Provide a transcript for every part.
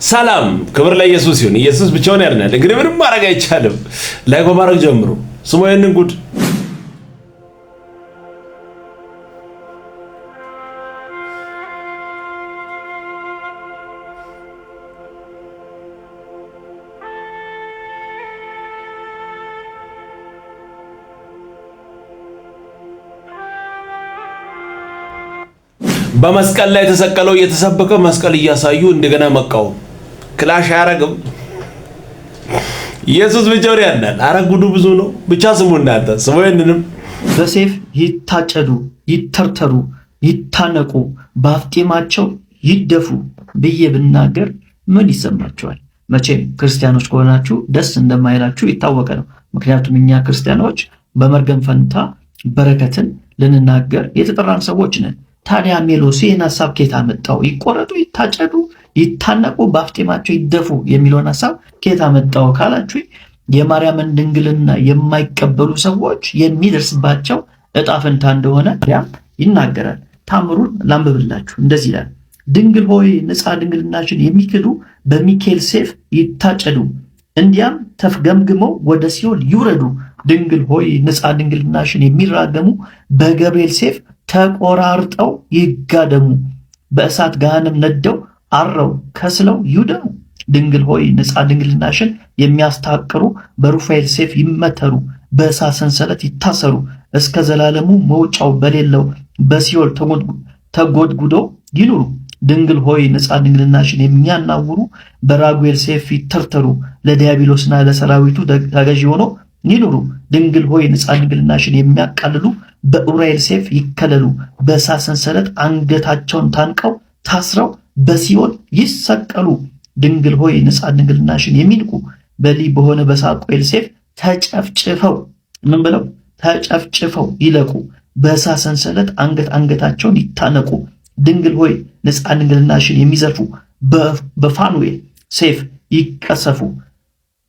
ሰላም ክብር ለኢየሱስ ይሁን። ኢየሱስ ብቻውን ያድናል። እንግዲህ ምንም ማድረግ አይቻልም። ላይክ በማድረግ ጀምሩ። ስሙ ይሄንን ጉድ። በመስቀል ላይ ተሰቀለው እየተሰበከ መስቀል እያሳዩ እንደገና መቃወም ክላሽ አያረግም። ኢየሱስ ብቻውን ያድናል። አረ ጉዱ ብዙ ነው። ብቻ ስሙ እናንተ ስሙ። ይሄንንም በሴፍ ይታጨዱ፣ ይተርተሩ፣ ይታነቁ፣ በአፍጢማቸው ይደፉ ብዬ ብናገር ምን ይሰማችኋል? መቼም ክርስቲያኖች ከሆናችሁ ደስ እንደማይላችሁ ይታወቀ ነው። ምክንያቱም እኛ ክርስቲያኖች በመርገም ፈንታ በረከትን ልንናገር የተጠራን ሰዎች ነን። ታዲያ ሜሎስ ይህን ሐሳብ ከየት አመጣው? ይቆረጡ፣ ይታጨዱ፣ ይታነቁ፣ በአፍጢማቸው ይደፉ የሚለውን ሐሳብ ከየት አመጣው ካላችሁ የማርያምን ድንግልና የማይቀበሉ ሰዎች የሚደርስባቸው ዕጣ ፈንታ እንደሆነ ማርያም ይናገራል። ታምሩን ላንብብላችሁ። እንደዚህ ይላል፣ ድንግል ሆይ ንጻ ድንግልናሽን የሚክዱ በሚካኤል ሴፍ ይታጨዱ፣ እንዲያም ተፍገምግመው ወደ ሲኦል ይውረዱ። ድንግል ሆይ ንጻ ድንግልናሽን የሚራገሙ በገብርኤል ሴፍ ተቆራርጠው ይጋደሙ፣ በእሳት ገሃነም ነደው አረው ከስለው ይውደሙ። ድንግል ሆይ ንጻ ድንግልናሽን የሚያስታቅሩ በሩፋኤል ሴፍ ይመተሩ፣ በእሳት ሰንሰለት ይታሰሩ፣ እስከ ዘላለሙ መውጫው በሌለው በሲኦል ተጎድጉደው ይኑሩ። ድንግል ሆይ ንጻ ድንግልናሽን የሚያናውሩ በራጉኤል ሴፍ ይተርተሩ፣ ለዲያብሎስና ለሰራዊቱ ተገዢ ሆነው ይኑሩ። ድንግል ሆይ ንጻ ድንግልናሽን የሚያቃልሉ በኡራኤል ሴፍ ይከለሉ፣ በእሳት ሰንሰለት አንገታቸውን ታንቀው ታስረው በሲኦል ይሰቀሉ። ድንግል ሆይ ንጻ ድንግልናሽን የሚንቁ በሊ በሆነ በሳቁኤል ሴፍ ተጨፍጭፈው ምን ብለው ተጨፍጭፈው ይለቁ፣ በእሳት ሰንሰለት አንገታቸውን ይታነቁ። ድንግል ሆይ ንጻ ድንግልናሽን የሚዘርፉ በፋኑኤል ሴፍ ይቀሰፉ፣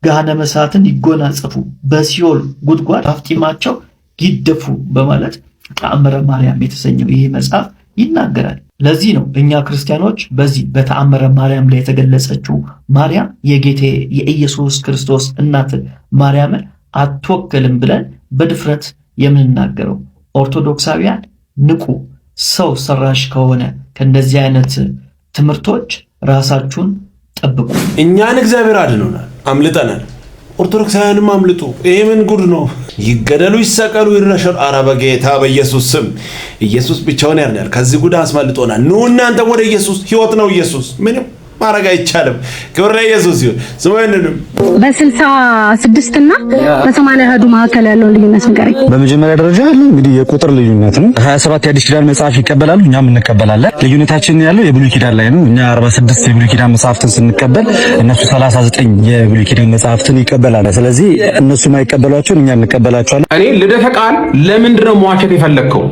ገሃነመ እሳትን ይጎናጸፉ፣ በሲኦል ጉድጓድ አፍጢማቸው ይደፉ በማለት ተአምረ ማርያም የተሰኘው ይህ መጽሐፍ ይናገራል። ለዚህ ነው እኛ ክርስቲያኖች በዚህ በተአምረ ማርያም ላይ የተገለጸችው ማርያም የጌቴ የኢየሱስ ክርስቶስ እናት ማርያምን አትወክልም ብለን በድፍረት የምንናገረው። ኦርቶዶክሳውያን ንቁ። ሰው ሰራሽ ከሆነ ከእንደዚህ አይነት ትምህርቶች ራሳችሁን ጠብቁ። እኛን እግዚአብሔር አድኖናል፣ አምልጠናል። ኦርቶዶክሳውያንም አምልጡ። ይሄ ምን ጉድ ነው? ይገደሉ፣ ይሰቀሉ፣ ይረሸኑ። ኧረ በጌታ በኢየሱስ ስም ኢየሱስ ብቻውን ያድናል። ከዚህ ጉድ አስመልጦናል። ኑ እናንተ ወደ ኢየሱስ። ሕይወት ነው ኢየሱስ። ምንም ማድረግ አይቻልም። ክብር ለኢየሱስ ይሁን። ስሙ ይሄንንም በ66 እና በ80 አሐዱ መካከል ያለውን ልዩነት ንገረኝ። በመጀመሪያ ደረጃ ያለው እንግዲህ የቁጥር ልዩነት ነው። 27 የአዲስ ኪዳን መጽሐፍ ይቀበላሉ፣ እኛም እንቀበላለን። ልዩነታችን ያለው የብሉይ ኪዳን ላይ ነው። እኛ 46 የብሉይ ኪዳን መጽሐፍትን ስንቀበል እነሱ 39 የብሉይ ኪዳን መጽሐፍትን ይቀበላሉ። ስለዚህ እነሱ የማይቀበሏቸውን እኛ እንቀበላቸዋለን። እኔ ልደተ ቃል ለምንድን ነው መዋሸት የፈለግከው?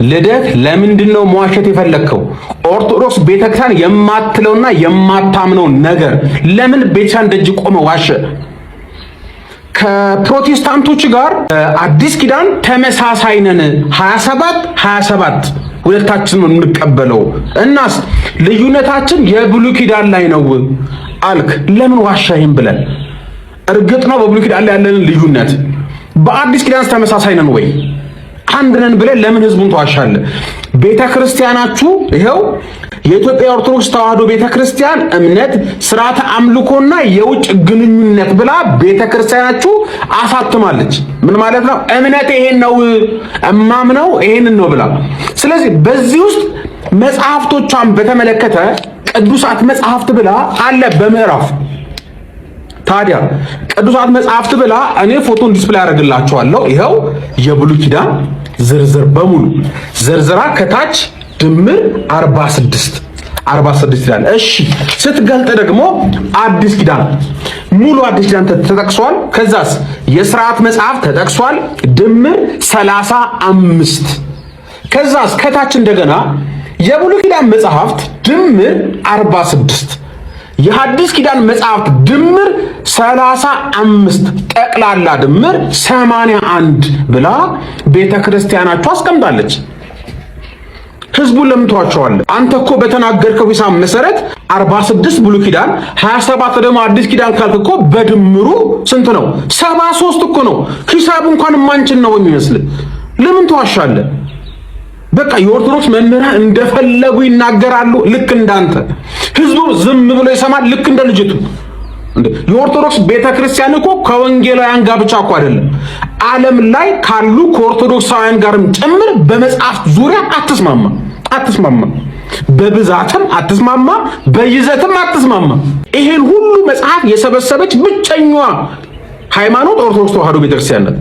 ልደት ለምንድን ነው መዋሸት የፈለግከው? ኦርቶዶክስ ቤተክርስቲያን የማትለውና የማታምነው ነገር ለምን ቤተክርስቲያን ደጅ ቆመ ዋሸ? ከፕሮቴስታንቶች ጋር አዲስ ኪዳን ተመሳሳይ ነን። 27 ሁለታችን ነው የምንቀበለው። እናስ ልዩነታችን የብሉይ ኪዳን ላይ ነው አልክ። ለምን ዋሻይም ብለን? እርግጥ ነው በብሉይ ኪዳን ላይ ያለንን ልዩነት በአዲስ ኪዳን ተመሳሳይ ነን ወይ አንድ ነን ብለን ለምን ህዝቡን ተዋሻለህ? ቤተክርስቲያናችሁ ይሄው የኢትዮጵያ ኦርቶዶክስ ተዋሕዶ ቤተክርስቲያን እምነት፣ ስርዓተ አምልኮና የውጭ ግንኙነት ብላ ቤተክርስቲያናችሁ አሳትማለች። ምን ማለት ነው? እምነት ይሄን ነው እማምነው ይሄንን ነው ብላ። ስለዚህ በዚህ ውስጥ መጽሐፍቶቿን በተመለከተ ቅዱሳት መጽሐፍት ብላ አለ በምዕራፍ። ታዲያ ቅዱሳት መጽሐፍት ብላ እኔ ፎቶን ዲስፕሌይ አደርግላችኋለሁ። ይሄው የብሉይ ኪዳን ዝርዝር በሙሉ ዘርዝራ ከታች ድምር 46 ይላል። እሺ ስትገልጥ ደግሞ አዲስ ኪዳን ሙሉ አዲስ ኪዳን ተጠቅሷል። ከዛስ የሥርዓት መጽሐፍ ተጠቅሷል ድምር 35። ከዛስ ከታች እንደገና የብሉይ ኪዳን መጽሐፍት ድምር 46፣ የሐዲስ ኪዳን መጽሐፍት ድምር 35 ጠቅላላ ድምር 81 ብላ ቤተክርስቲያናችሁ አስቀምጣለች። ህዝቡን ለምን ተዋቸዋለህ? አንተ እኮ በተናገርከው ሂሳብ መሰረት 46 ብሉይ ኪዳን 27 ደግሞ አዲስ ኪዳን ካልክ እኮ በድምሩ ስንት ነው? 73 እኮ ነው። ሂሳብ እንኳን ማንችን ነው የሚመስልህ። ለምን ተዋሻለህ? በቃ የኦርቶዶክስ መምህራን እንደፈለጉ ይናገራሉ፣ ልክ እንዳንተ። ህዝቡ ዝም ብሎ ይሰማል፣ ልክ እንደ ልጅቱ። የኦርቶዶክስ ቤተክርስቲያን እኮ ከወንጌላውያን ጋር ብቻ እኮ አይደለም፣ ዓለም ላይ ካሉ ከኦርቶዶክሳውያን ጋርም ጭምር በመጽሐፍ ዙሪያ አትስማማ። በብዛትም አትስማማ፣ በይዘትም አትስማማ። ይሄን ሁሉ መጽሐፍ የሰበሰበች ብቸኛዋ ሃይማኖት ኦርቶዶክስ ተዋሕዶ ቤተክርስቲያን ናት።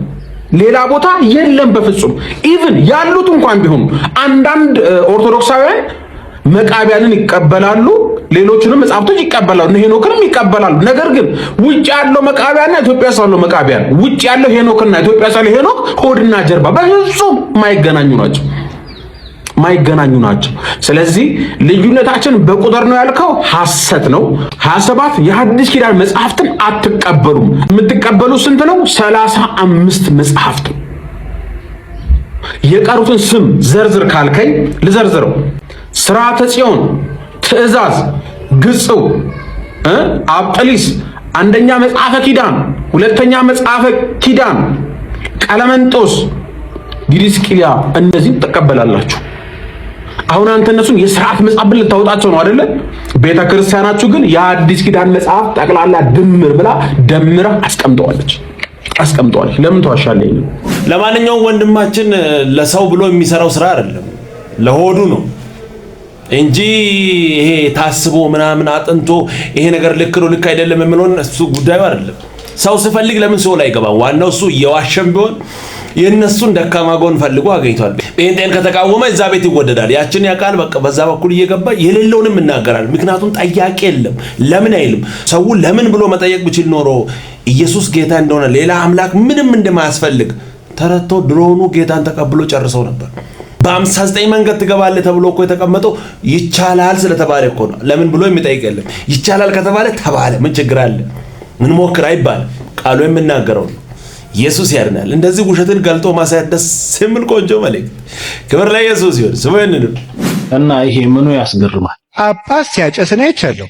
ሌላ ቦታ የለም በፍጹም። ኢቭን ያሉት እንኳን ቢሆኑ አንዳንድ ኦርቶዶክሳውያን መቃቢያንን ይቀበላሉ፣ ሌሎችንም መጽሐፍቶች ይቀበላሉ፣ ሄኖክንም ይቀበላሉ። ነገር ግን ውጭ ያለው መቃቢያና ኢትዮጵያ ያለው መቃቢያን፣ ውጭ ያለው ሄኖክና ኢትዮጵያ ያለው ሄኖክ ሆድና ጀርባ በፍጹም ማይገናኙ ናቸው። ስለዚህ ልዩነታችን በቁጥር ነው ያልከው ሐሰት ነው። 27 የሐዲስ ኪዳን መጽሐፍትን አትቀበሉም። የምትቀበሉ ስንት ነው? 35 መጽሐፍት። የቀሩትን ስም ዘርዝር ካልከኝ ልዘርዝረው። ሥርዓተ ጽዮን፣ ትእዛዝ፣ ግጽው፣ አጵሊስ፣ አንደኛ መጽሐፈ ኪዳን፣ ሁለተኛ መጽሐፈ ኪዳን፣ ቀለመንጦስ፣ ዲድስቅልያ፣ እነዚህን ትቀበላላችሁ። አሁን አንተ እነሱን የሥርዓት መጽሐፍ ብለህ ልታወጣቸው ነው አይደለ? ቤተ ክርስቲያናችሁ ግን የአዲስ ኪዳን መጽሐፍ ጠቅላላ ድምር ብላ ደምራ አስቀምጠዋለች። ለምን ተዋሻለህ? ለማንኛውም ወንድማችን ለሰው ብሎ የሚሰራው ስራ አይደለም፣ ለሆዱ ነው እንጂ ይሄ ታስቦ ምናምን አጥንቶ ይሄ ነገር ልክ ነው ልክ አይደለም የሚለውን እሱ ጉዳዩ አይደለም። ሰው ሲፈልግ ለምን ሰው ላይ አይገባም? ዋናው እሱ እየዋሸም ቢሆን የነሱን ደካማ ጎን ፈልጎ አገኝቷል። ጴንጤን ከተቃወመ እዛ ቤት ይወደዳል። ያችን ያቃል በቃ በዛ በኩል እየገባ የሌለውንም እናገራል። ምክንያቱም ጠያቂ የለም። ለምን አይልም? ሰው ለምን ብሎ መጠየቅ ብችል ኖሮ ኢየሱስ ጌታ እንደሆነ ሌላ አምላክ ምንም እንደማያስፈልግ ተረድቶ ድሮውኑ ጌታን ተቀብሎ ጨርሰው ነበር። በ59 መንገድ ትገባለህ ተብሎ እኮ የተቀመጠው ይቻላል ስለተባለ እኮ ነው። ለምን ብሎ የሚጠይቅ የለም። ይቻላል ከተባለ ተባለ። ምን ችግር አለ? ምን ሞክር አይባልም። ቃሉ የምናገረው ነው። ኢየሱስ ያድናል። እንደዚህ ውሸትን ገልጦ ማሳየት ደስ የሚል ቆንጆ መልእክት። ክብር ለኢየሱስ ይሁን። ስሙን እና ይሄ ምኑ ያስገርማል? ጳጳስ ሲያጨስ ነው አይቻለሁ።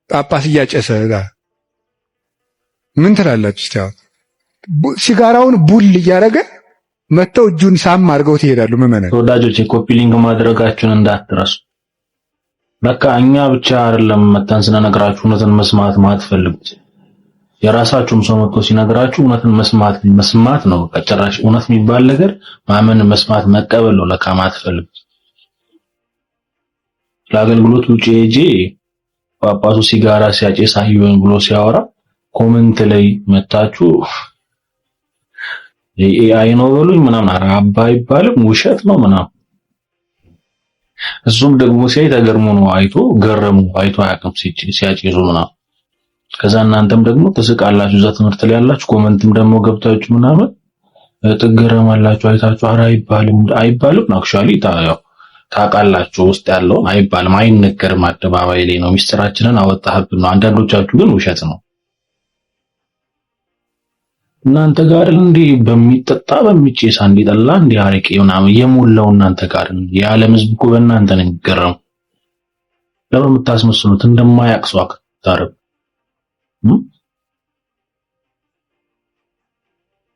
ጳጳስ እያጨሰ ጋር ምን ትላላችሁ? እስቲ ሲጋራውን ቡል እያደረገ መተው እጁን ሳም አድርገው ትሄዳሉ። ምመነ ተወዳጆች ኮፒ ሊንክ ማድረጋችሁን እንዳትረሱ። በቃ እኛ ብቻ አይደለም መተን ስነግራችሁ እውነትን መስማት ማትፈልጉት የራሳችሁም ሰው መጥቶ ሲነግራችሁ እውነትን መስማት ነው። ጭራሽ እውነት የሚባል ነገር ማመን፣ መስማት፣ መቀበል ነው ለካ ማትፈልጉት። ለአገልግሎት ውጪ ሄጄ ጳጳሱ ሲጋራ ሲያጨስ አየሁኝ ብሎ ሲያወራ ኮሜንት ላይ መታችሁ ኤአይ ነው በሉኝ ምናምን አባ አይባልም ውሸት ነው ምናምን። እሱም ደግሞ ሲያይ ተገርሞ ነው አይቶ አያውቅም ሲያጨሱ ምናምን። ከዛ እናንተም ደግሞ ተስቃላችሁ። እዛ ትምህርት ላይ ያላችሁ ኮሜንትም ደግሞ ገብታችሁ ምናምን ትገረማላችሁ። አይታችሁ ኧረ አይባልም አክቹአሊ ታውቃላችሁ ውስጥ ያለው አይባልም፣ አይነገርም፣ አደባባይ ላይ ነው ሚስጥራችንን አወጣህብን ነው። አንዳንዶቻችሁ ግን ውሸት ነው። እናንተ ጋር እንዴ በሚጠጣ በሚጨስ አንዴ ጠላ እንዴ አረቄ ምናምን የሞላው እናንተ ጋር የዓለም ሕዝብ እኮ በእናንተ ነው የሚገረመው። ለምን የምታስመስሉት እንደማያውቅ ሰው አታረብ።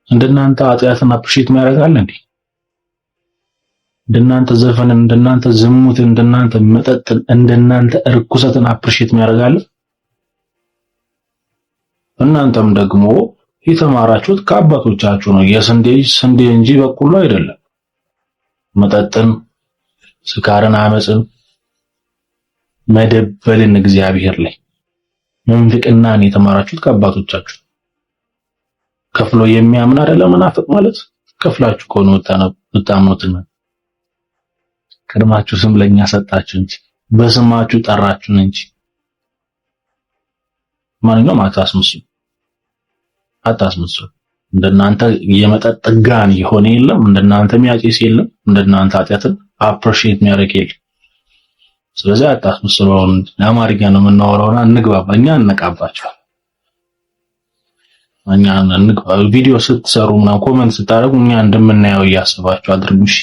እንደናንተ ኃጢአትን አፕሪሼት የሚያደርጋል እንዴ? እንደናንተ ዘፈንን፣ እንደናንተ ዝሙትን፣ እንደናንተ መጠጥን፣ እንደናንተ እርኩሰትን አፕሪሼት የሚያደርጋል? እናንተም ደግሞ የተማራችሁት ከአባቶቻችሁ ነው። ስንዴ እንጂ በቆሎ አይደለም። መጠጥን፣ ስካርን፣ አመፅን፣ መደበልን እግዚአብሔር ላይ ምንፍቅናን የተማራችሁት ከአባቶቻችሁ። ከፍሎ የሚያምን አይደለም መናፍቅ ማለት። ከፍላችሁ ከሆነ ወጣኑትና ቀድማችሁ ስም ለኛ ሰጣችሁ እንጂ በስማችሁ ጠራችሁን እንጂ ማንኛውም አታስመስሉ። እንደናንተ የመጠጥ ጋን የሆነ የለም፣ እንደናንተ የሚያጨስ የለም፣ እንደናንተ ኃጢአትን አፕሪሺየት የሚያደርግ የለም። ስለዚህ አታስመስሉ። አማርኛ ነው የምናወራውና እንግባባ። እኛ እንነቃባችሁ። ቪዲዮ ስትሰሩ ምናምን ኮሜንት ስታደርጉ እኛ እንደምናየው እያስባችሁ አድርጉሽ።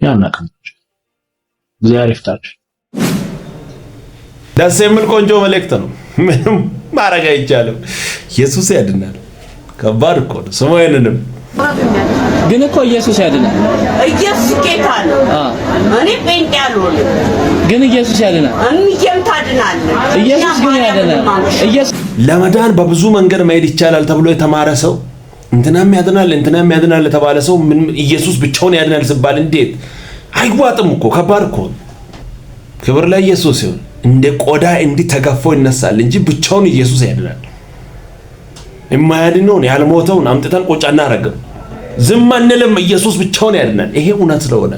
ያናቀባችሁ እግዚአብሔር ይፍታችሁ። ደስ የሚል ቆንጆ መልእክት ነው። ምንም ማድረግ አይቻልም። ኢየሱስ ያድናል። ከባድ እኮ ነው። ስሙ ይሄንንም ግን እኮ ኢየሱስ ያድናል። ኢየሱስ ጌታ ነው። እኔ ጴንጤ አልሆንም፣ ግን ኢየሱስ ያድናል። እኔም ታድናለህ። ኢየሱስ ግን ያድናል። ኢየሱስ ለመዳን በብዙ መንገድ መሄድ ይቻላል ተብሎ የተማረ ሰው እንትናም ያድናል የተባለ ሰው ምን ኢየሱስ ብቻውን ያድናል ሲባል እንዴት አይዋጥም እኮ ከባድ እኮ። ክብር ለኢየሱስ ይሁን። እንደ ቆዳ እንዲህ ተገፎ ይነሳል እንጂ ብቻውን ኢየሱስ ያድናል። የማያድነውን ያልሞተውን አምጥተን ቁጭ አናረግም፣ ዝም አንልም። ኢየሱስ ብቻውን ያድናል። ይሄ እውነት ስለሆነ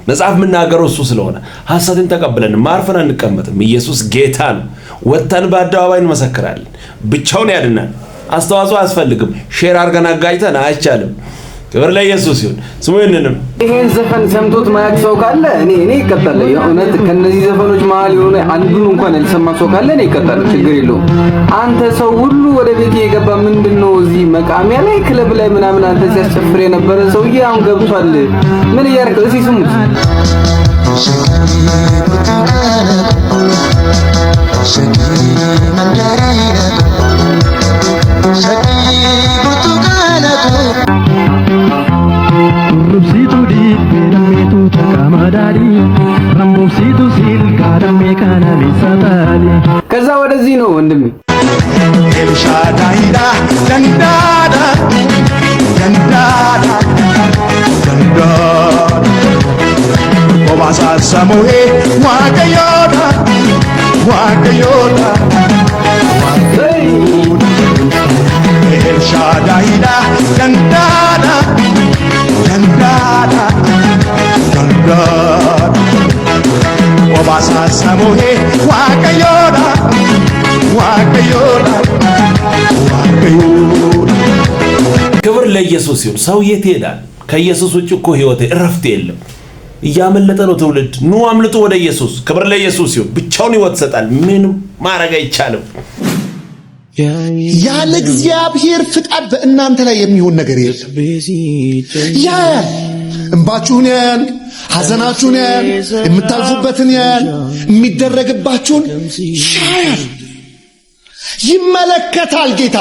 መጽሐፍ የምናገረው እሱ ስለሆነ ሐሰትን ተቀብለን ማርፈን አንቀመጥም። ኢየሱስ ጌታ ነው። ወጥተን በአደባባይ እንመሰክራለን። ብቻውን ያድናል። አስተዋጽኦ አያስፈልግም። ሼር አድርገን አጋጭተን አይቻልም። ክብር ለኢየሱስ ይሁን። ስሙ ይሄንንም ይሄን ዘፈን ሰምቶት ማያውቅ ሰው ካለ እኔ ይቀጣል። የእውነት ከነዚህ ዘፈኖች መሀል የሆነ አንዱን እንኳን ያልሰማ ሰው ካለ እኔ ይቀጣል። ችግር የለውም። አንተ ሰው ሁሉ ወደ ቤት የገባ ምንድነው እዚህ መቃሚያ ላይ ክለብ ላይ ምናምን አንተ ሲያስጨፍር የነበረ ሰውዬ አሁን ገብቷል። ምን እያደረገ እስኪ ስሙት። ከዛ ወደዚህ ነው ወንድሜ ኤልሻዳይዳ ደንዳዳ ኦባሳ ሰሙሄ ዋቀዮዳ ኤልሻዳይዳ ደንዳዳ ኦባሳ ሰሙሄ ዋቀዮዳ ክብር ለኢየሱስ ይሁን። ሰው የት ይሄዳል? ከኢየሱስ ውጭ እኮ ህይወት እረፍት የለም። እያመለጠ ነው ትውልድ። ኑ አምልጡ ወደ ኢየሱስ። ክብር ለኢየሱስ ይሁን። ብቻውን ህይወት ይሰጣል። ምንም ማድረግ አይቻልም። ያለ እግዚአብሔር ፍቃድ በእናንተ ላይ የሚሆን ነገር የለም። ያያል፣ እንባችሁን ያያል፣ ሐዘናችሁን ያያል፣ የምታልፉበትን ያያል፣ የሚደረግባችሁን ያያል፣ ይመለከታል። ጌታ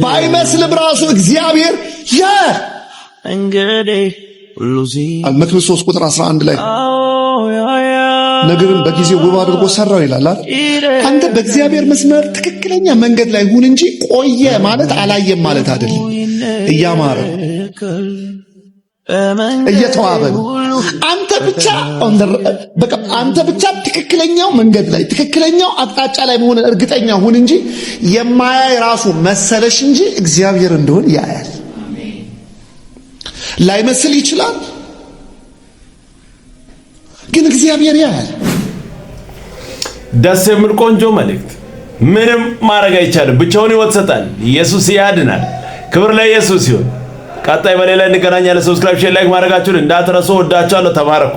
ባይመስልም ራሱ እግዚአብሔር ያያል። መክብብ 3 ቁጥር 11 ላይ ነገርን በጊዜው ውብ አድርጎ ሰራው ይላል አይደል? አንተ በእግዚአብሔር መስመር ትክክለኛ መንገድ ላይ ሁን እንጂ ቆየ ማለት አላየም ማለት አይደለም። እያማረ እየተዋበ አንተ ብቻ ትክክለኛው መንገድ ላይ ትክክለኛው አቅጣጫ ላይ መሆን እርግጠኛ ሁን እንጂ የማያይ ራሱ መሰለሽ እንጂ እግዚአብሔር እንደሆነ ያያል። ላይመስል ይችላል ግን እግዚአብሔር ያያል። ደስ የሚል ቆንጆ መልእክት። ምንም ማድረግ አይቻልም። ብቻውን ህይወት ይሰጣል። ኢየሱስ ያድናል። ክብር ለኢየሱስ ይሁን። ቀጣይ በሌላ እንገናኛለን። ሰብስክራይብ፣ ሼር፣ ላይክ ማድረጋችሁን እንዳትረሱ። ወዳችኋለሁ። ተባረኩ።